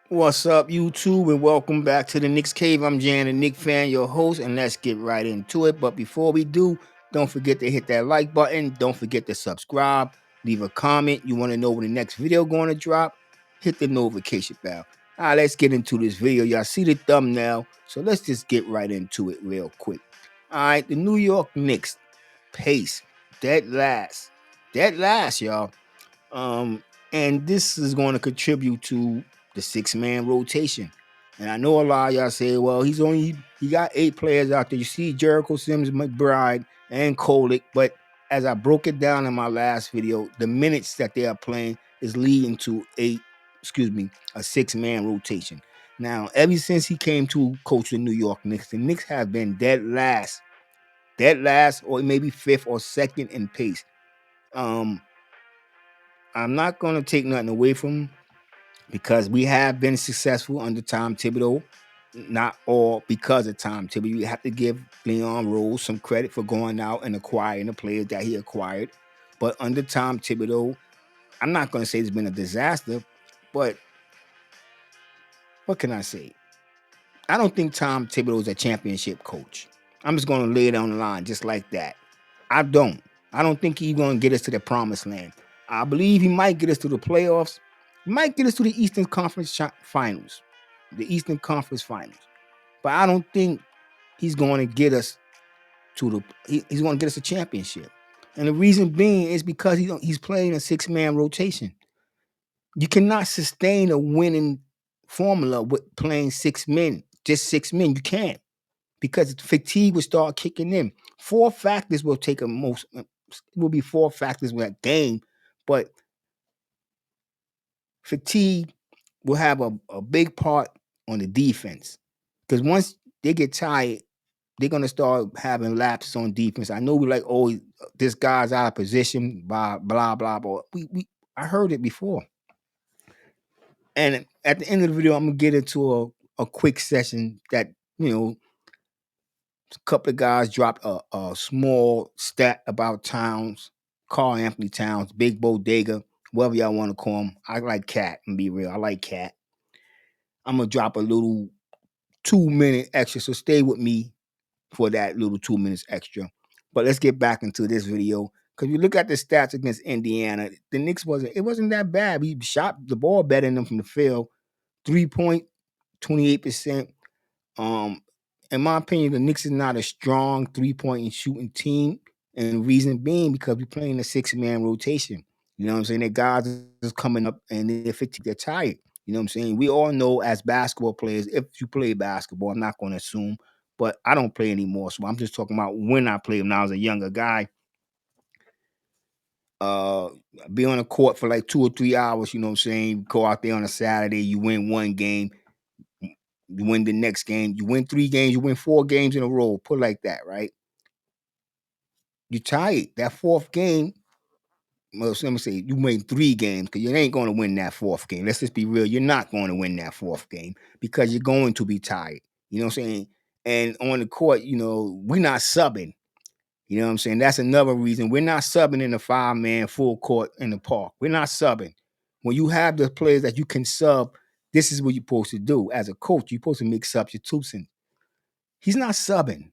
What's up, YouTube, and welcome back to the Knicks Cave. I'm Jan, the Knick fan, your host, and let's get right into it. But before we do, don't forget to hit that like button. Don't forget to subscribe. Leave a comment. You want to know when the next video going to drop? Hit the notification bell. All right, let's get into this video. Y'all see the thumbnail, so let's just get right into it real quick. All right, the New York Knicks pace dead last, y'all. And this is going to contribute to the six-man rotation. And I know a lot of y'all say, well, he got 8 players out there. You see Jericho, Sims, McBride, and Kolick, but as I broke it down in my last video, the minutes that they are playing is leading to a six-man rotation. Now, ever since he came to coach the New York Knicks, the Knicks have been dead last, or maybe fifth or second in pace. I'm not going to take nothing away from him because we have been successful under Tom Thibodeau. Not all because of Tom Thibodeau. You have to give Leon Rose some credit for going out and acquiring the players that he acquired. But under Tom Thibodeau, I'm not going to say it's been a disaster, but what can I say? I don't think Tom Thibodeau is a championship coach. I'm just going to lay it on the line just like that. I don't. I don't think he's going to get us to the promised land. I believe he might get us to the playoffs. He might get us to the Eastern Conference Finals. The Eastern Conference Finals. But I don't think he's going to get us to he's going to get us a championship. And the reason being is because he's playing a six-man rotation. You cannot sustain a winning formula with playing 6 men, just 6 men. You can't, because fatigue will start kicking in. 4 factors will take a most. It will be 4 factors with that game, but fatigue will have a big part on the defense, because once they get tired, they're gonna start having lapses on defense. I know we like, oh, this guy's out of position, blah blah blah. But I heard it before. And at the end of the video, I'm gonna get into a quick session that, a couple of guys dropped a small stat about Towns, Carl Anthony Towns, Big Bodega, whatever y'all want to call him. I like Cat, and be real. I like Cat. I'm gonna drop a little 2-minute extra, so stay with me for that little 2 minutes extra. But let's get back into this video. Because you look at the stats against Indiana, the Knicks wasn't that bad. We shot the ball better than them from the field. 3-point, 28%. In my opinion, the Knicks is not a strong 3-point and shooting team. And the reason being because we're playing a 6-man rotation. You know what I'm saying? The guys is coming up and they're fatigued, they're tired. You know what I'm saying? We all know as basketball players, if you play basketball, I'm not going to assume, but I don't play anymore. So I'm just talking about when I played when I was a younger guy. Uh, be on the court for like 2 or 3 hours, you know what I'm saying? Go out there on a Saturday, you win one game, you win the next game, you win 3 games, you win 4 games in a row, put it like that, right? You're tired. That 4th game, well, let me say you win 3 games because you ain't going to win that 4th game. Let's just be real. You're not going to win that 4th game because you're going to be tired. You know what I'm saying? And on the court, we're not subbing. You know what I'm saying? That's another reason. We're not subbing in the 5-man full court in the park. We're not subbing. When you have the players that you can sub, this is what you're supposed to do. As a coach, you're supposed to make substitutions. He's not subbing.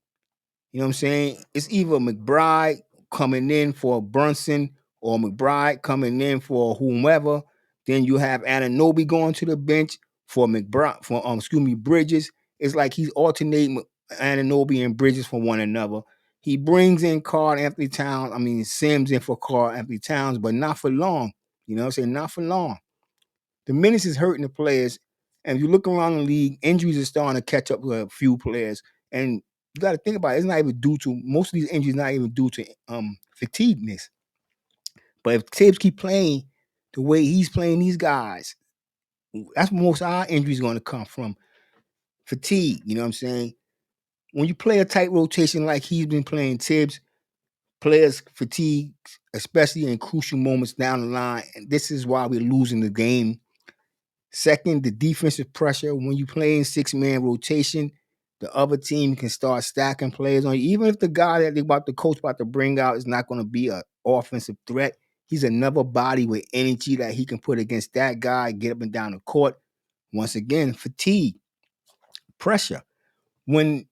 You know what I'm saying? It's either McBride coming in for Brunson or McBride coming in for whomever. Then you have Anunoby going to the bench for McBride Bridges. It's like he's alternating Anunoby and Bridges for one another. He brings in Sims in for Carl Anthony Towns, but not for long. You know what I'm saying? Not for long. The minutes is hurting the players. And if you look around the league, injuries are starting to catch up with a few players. And you got to think about it. It's not even due to, most of these injuries not even due to fatigueness. But if Thibs keep playing the way he's playing these guys, that's most of our injuries going to come from fatigue. You know what I'm saying? When you play a tight rotation like he's been playing, Thibs, players fatigue, especially in crucial moments down the line. And this is why we're losing the game. Second, the defensive pressure. When you play in 6-man rotation, the other team can start stacking players on you. Even if the guy that the coach about to bring out is not going to be an offensive threat, he's another body with energy that he can put against that guy, get up and down the court. Once again, fatigue, pressure. When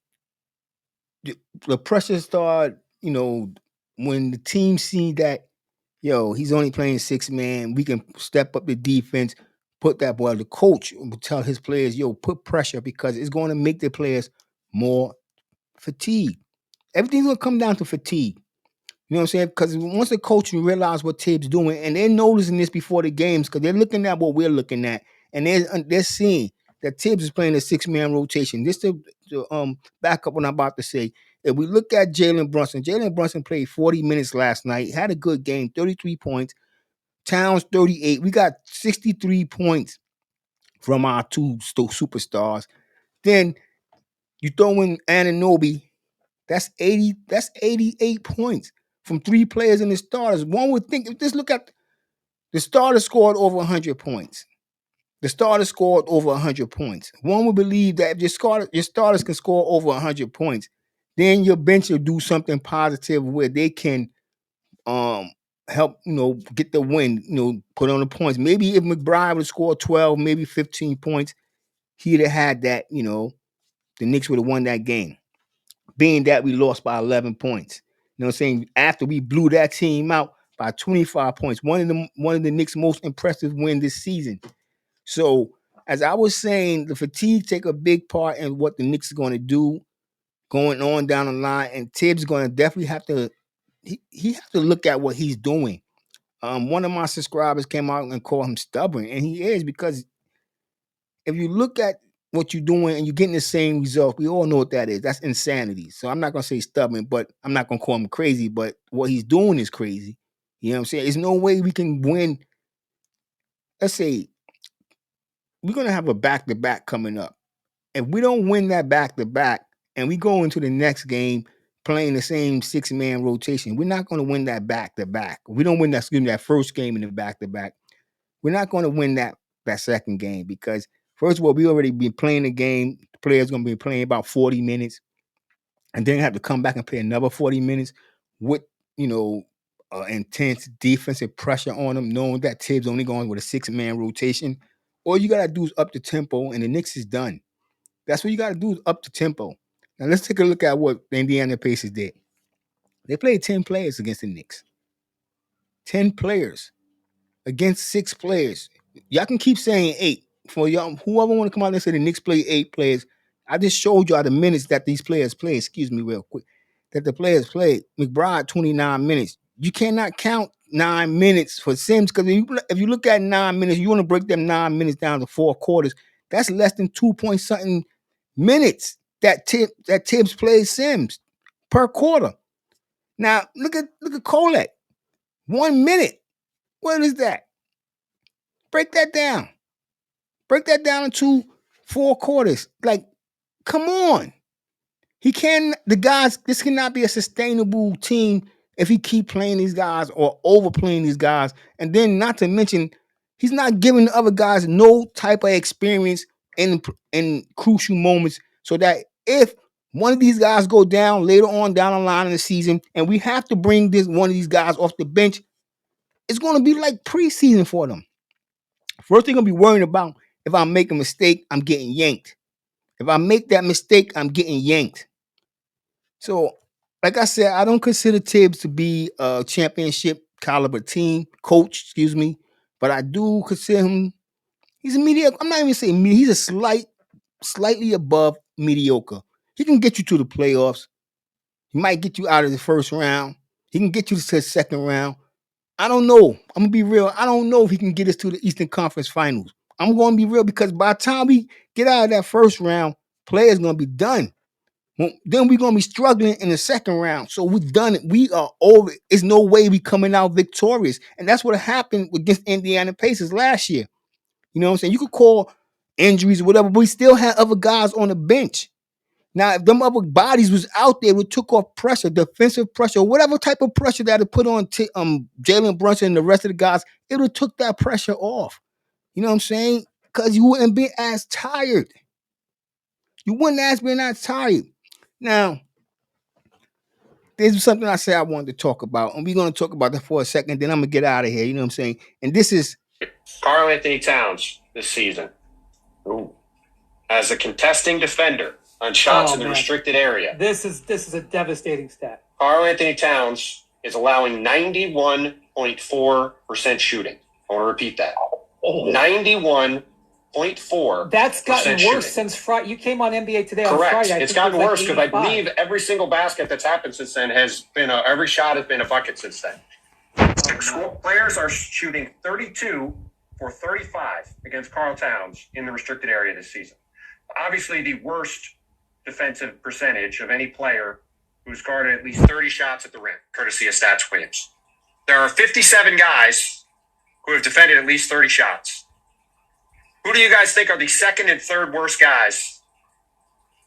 the pressure start, when the team see that, he's only playing 6 man, we can step up the defense, put that boy. The coach will tell his players, put pressure because it's going to make the players more fatigued. Everything's going to come down to fatigue. You know what I'm saying? Because once the coach realize what Thibs doing, and they're noticing this before the games, because they're looking at what we're looking at, and they're seeing that Thibs is playing a 6 man rotation. This to back up what I'm about to say. If we look at Jalen Brunson played 40 minutes last night, had a good game, 33 points. Towns 38. We got 63 points from our two superstars. Then you throw in Anunoby, that's 80. That's 88 points from 3 players in the starters. One would think, just look at the starter scored over 100 points. The starter scored over 100 points. One would believe that if your starters can score over 100 points, then your bench will do something positive where they can help, get the win, put on the points. Maybe if McBride would have scored 12, maybe 15 points, he'd have had that, the Knicks would have won that game. Being that we lost by 11 points. You know what I'm saying? After we blew that team out by 25 points. One of the Knicks' most impressive win this season. So, as I was saying, the fatigue take a big part in what the Knicks are going to do going on down the line. And Thibs going to definitely have to he have to look at what he's doing. One of my subscribers came out and called him stubborn, and he is, because if you look at what you're doing and you're getting the same result, we all know what that is. That's insanity. So I'm not gonna say stubborn, but I'm not gonna call him crazy. But what he's doing is crazy. You know what I'm saying? There's no way we can win. Let's say we're gonna have a back-to-back coming up. If we don't win that back-to-back and we go into the next game playing the same 6 man rotation, we're not gonna win that back-to-back. We don't win that first game in the back-to-back. We're not going to win that second game because, first of all, we already been playing the game. The players going to be playing about 40 minutes, and then have to come back and play another 40 minutes with intense defensive pressure on them, knowing that Thibs only going with a 6 man rotation. All you gotta do is up the tempo, and the Knicks is done. That's what you gotta do, is up the tempo. Now let's take a look at what the Indiana Pacers did. They played 10 players against the Knicks. 10 players against 6 players. Y'all can keep saying 8. For y'all, whoever want to come out and say the Knicks play 8 players, I just showed y'all the minutes that these players play. Excuse me, real quick. That the players played. McBride 29 minutes. You cannot count 9 minutes for Sims, because if you look at 9 minutes, you want to break them 9 minutes down to 4 quarters. That's less than 2 point something minutes that Thibs plays Sims per quarter. Now look at Kolek. 1 minute. What is that? Break that down. Break that down into 4 quarters. Like, come on. This cannot be a sustainable team if he keep playing these guys or overplaying these guys. And then, not to mention, he's not giving the other guys no type of experience in crucial moments, so that if one of these guys go down later on down the line in the season and we have to bring one of these guys off the bench, it's going to be like preseason for them. First thing I'm gonna be worrying about, if I make a mistake, I'm getting yanked. If I make that mistake, I'm getting yanked. So, like I said, I don't consider Thibs to be a championship caliber team coach, excuse me, but I do consider him. He's a mediocre. I'm not even saying he's a slightly above mediocre. He can get you to the playoffs. He might get you out of the first round. He can get you to the second round. I don't know. I'm gonna be real. I don't know if he can get us to the Eastern Conference Finals. I'm gonna be real, because by the time we get out of that first round, players gonna be done. Then we're gonna be struggling in the second round. So we've done it. We are over. There's no way we coming out victorious. And that's what happened against Indiana Pacers last year. You know what I'm saying? You could call injuries or whatever, but we still had other guys on the bench. Now, if them other bodies was out there, we took off pressure, defensive pressure, whatever type of pressure that it put on Jalen Brunson and the rest of the guys, it would have took that pressure off. You know what I'm saying? Because you wouldn't be as tired. You wouldn't have been as tired. Now, there's something I said I wanted to talk about, and we're going to talk about that for a second, then I'm going to get out of here. You know what I'm saying? And this is Karl-Anthony Towns this season. Ooh. As a contesting defender on shots in the restricted area. This is a devastating stat. Karl-Anthony Towns is allowing 91.4% shooting. I want to repeat that. 91.4%. That's gotten worse shooting. since Friday. You came on NBA Today Correct. on Friday. It's gotten worse because I believe every single basket that's happened since then has been every shot has been a bucket since then. Players are shooting 32 for 35 against Karl Towns in the restricted area this season. Obviously, the worst defensive percentage of any player who's guarded at least 30 shots at the rim, courtesy of Stats Williams. There are 57 guys who have defended at least 30 shots. Who do you guys think are the second and third worst guys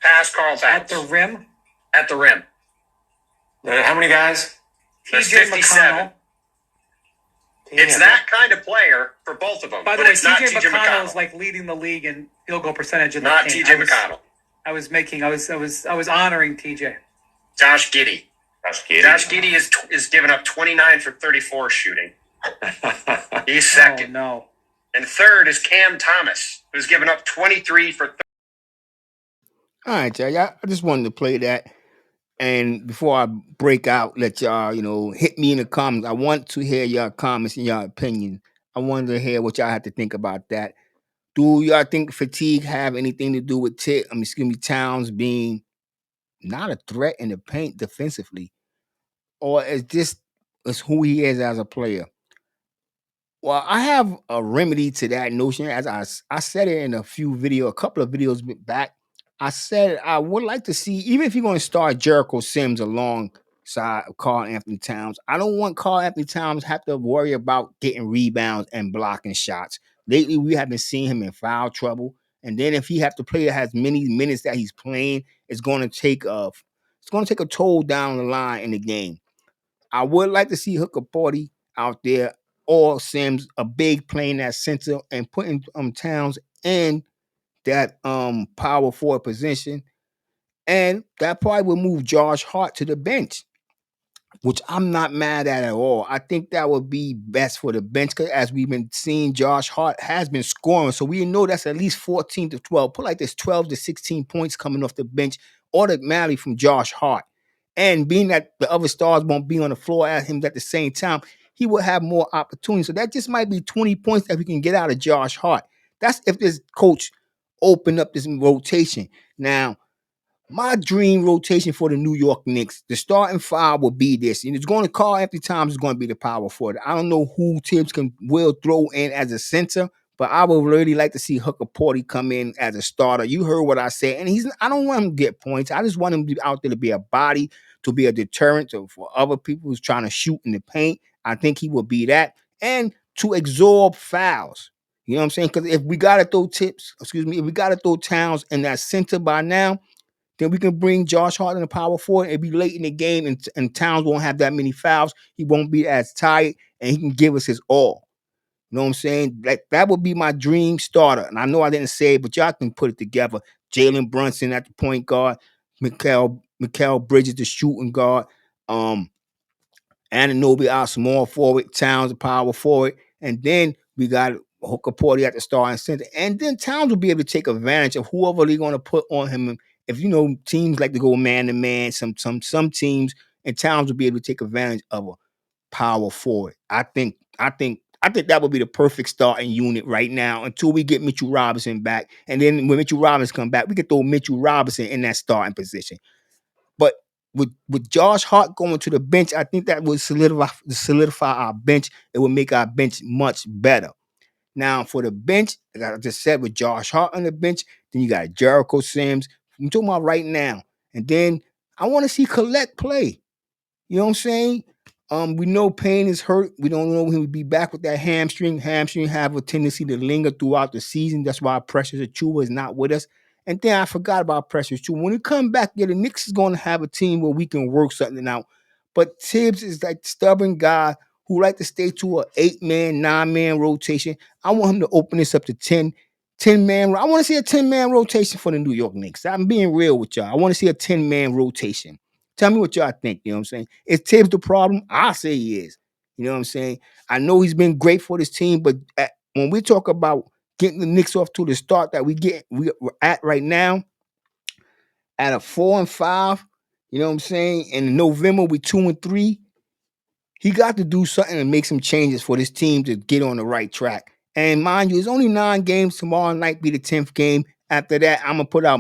past Karl Towns? At the rim? At the rim. How many guys? There's 57. It's that kind of player for both of them. By the way, TJ McConnell is like leading the league in field goal percentage. Not TJ McConnell. I was honoring TJ. Josh Giddey. Josh Giddey is giving up 29 for 34 shooting. He's second. Oh, no. And third is Cam Thomas, who's given up 23 for 30. All right, y'all. I just wanted to play that. And before I break out, let y'all, hit me in the comments. I want to hear your comments and your opinion. I wanted to hear what y'all have to think about that. Do y'all think fatigue have anything to do with Towns being not a threat in the paint defensively? Or is this is who he is as a player? Well, I have a remedy to that notion. I said it in a couple of videos back. I said I would like to see, even if you're going to start Jericho Sims alongside Karl Anthony Towns, I don't want Karl Anthony Towns have to worry about getting rebounds and blocking shots. Lately, we have been seeing him in foul trouble, and then if he have to play as many minutes that he's playing, it's going to take a toll down the line in the game. I would like to see Hooker Party out there or Sims a big playing that center and putting Towns in that power forward position. And that probably will move Josh Hart to the bench, which I'm not mad at all. I think that would be best for the bench because as we've been seeing, Josh Hart has been scoring. So we know that's at least 14 to 12. Put like this 12 to 16 points coming off the bench automatically from Josh Hart. And being that the other stars won't be on the floor at him at the same time, he will have more opportunities. So that just might be 20 points that we can get out of Josh Hart. That's if this coach open up this rotation. Now, my dream rotation for the New York Knicks, the starting five will be this. And it's going to Karl Anthony Towns is going to be the power forward. I don't know who Tibbs will throw in as a center, but I would really like to see Hooker Porty come in as a starter. You heard what I said. And I don't want him to get points. I just want him to be out there to be a body, to be a deterrent for other people who's trying to shoot in the paint. I think he will be that. And to absorb fouls. You know what I'm saying? Because if we got to throw if we got to throw Towns in that center by now, then we can bring Josh Hart in the power forward. It'll be late in the game, and Towns won't have that many fouls. He won't be as tired, and he can give us his all. You know what I'm saying? That would be my dream starter. And I know I didn't say it, but y'all can put it together. Jalen Brunson at the point guard, Mikal Bridges the shooting guard, Anunoby our small forward, Towns the power forward, and then we got Hooker Porty at the starting center. And then Towns will be able to take advantage of whoever they're going to put on him. If teams like to go man to man, some teams, and Towns will be able to take advantage of a power forward. I think that would be the perfect starting unit right now until we get Mitchell Robinson back. And then when Mitchell Robinson come back, we can throw Mitchell Robinson in that starting position. But with Josh Hart going to the bench, I think that would solidify our bench. It would make our bench much better. Now for the bench, like I just said, with Josh Hart on the bench, then you got Jericho Sims. I'm talking about right now. And then I want to see Collette play. You know what I'm saying? We know Payne is hurt. We don't know when he'll be back with that hamstring. Hamstring have a tendency to linger throughout the season. That's why Precious Achiuwa is not with us. And then I forgot about Precious Achiuwa. When he come back, the Knicks is going to have a team where we can work something out. But Thibs is like stubborn guy who like to stay to a 8-man, 9-man rotation. I want him to open this up to 10-man. I want to see a 10-man rotation for the New York Knicks. I'm being real with y'all. I want to see a 10-man rotation. Tell me what y'all think. You know what I'm saying? Is Tibbs the problem? I say he is. You know what I'm saying? I know he's been great for this team, but when we talk about getting the Knicks off to the start that we're at right now, at a 4-5. You know what I'm saying? And in November we 2-3. He got to do something and make some changes for this team to get on the right track. And mind you, it's only 9 games. Tomorrow night be the 10th game. After that, I'm gonna put out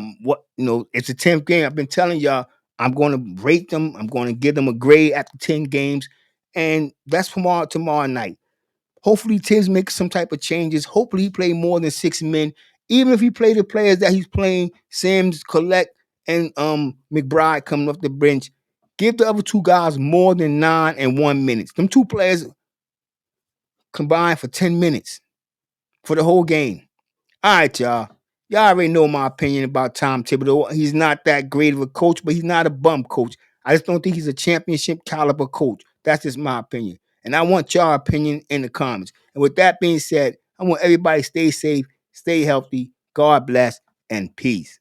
it's the 10th game. I've been telling y'all I'm gonna rate them. I'm gonna give them a grade after 10 games. And that's tomorrow night. Hopefully, Tibbs makes some type of changes. Hopefully, he play more than 6 men. Even if he play the players that he's playing, Sims, Collect, and McBride coming off the bench, give the other 2 guys more than 9 and 1 minutes. Them 2 players combined for 10 minutes for the whole game. All right, y'all. Y'all already know my opinion about Tom Thibodeau. He's not that great of a coach, but he's not a bum coach. I just don't think he's a championship caliber coach. That's just my opinion. And I want y'all opinion in the comments. And with that being said, I want everybody to stay safe, stay healthy, God bless, and peace.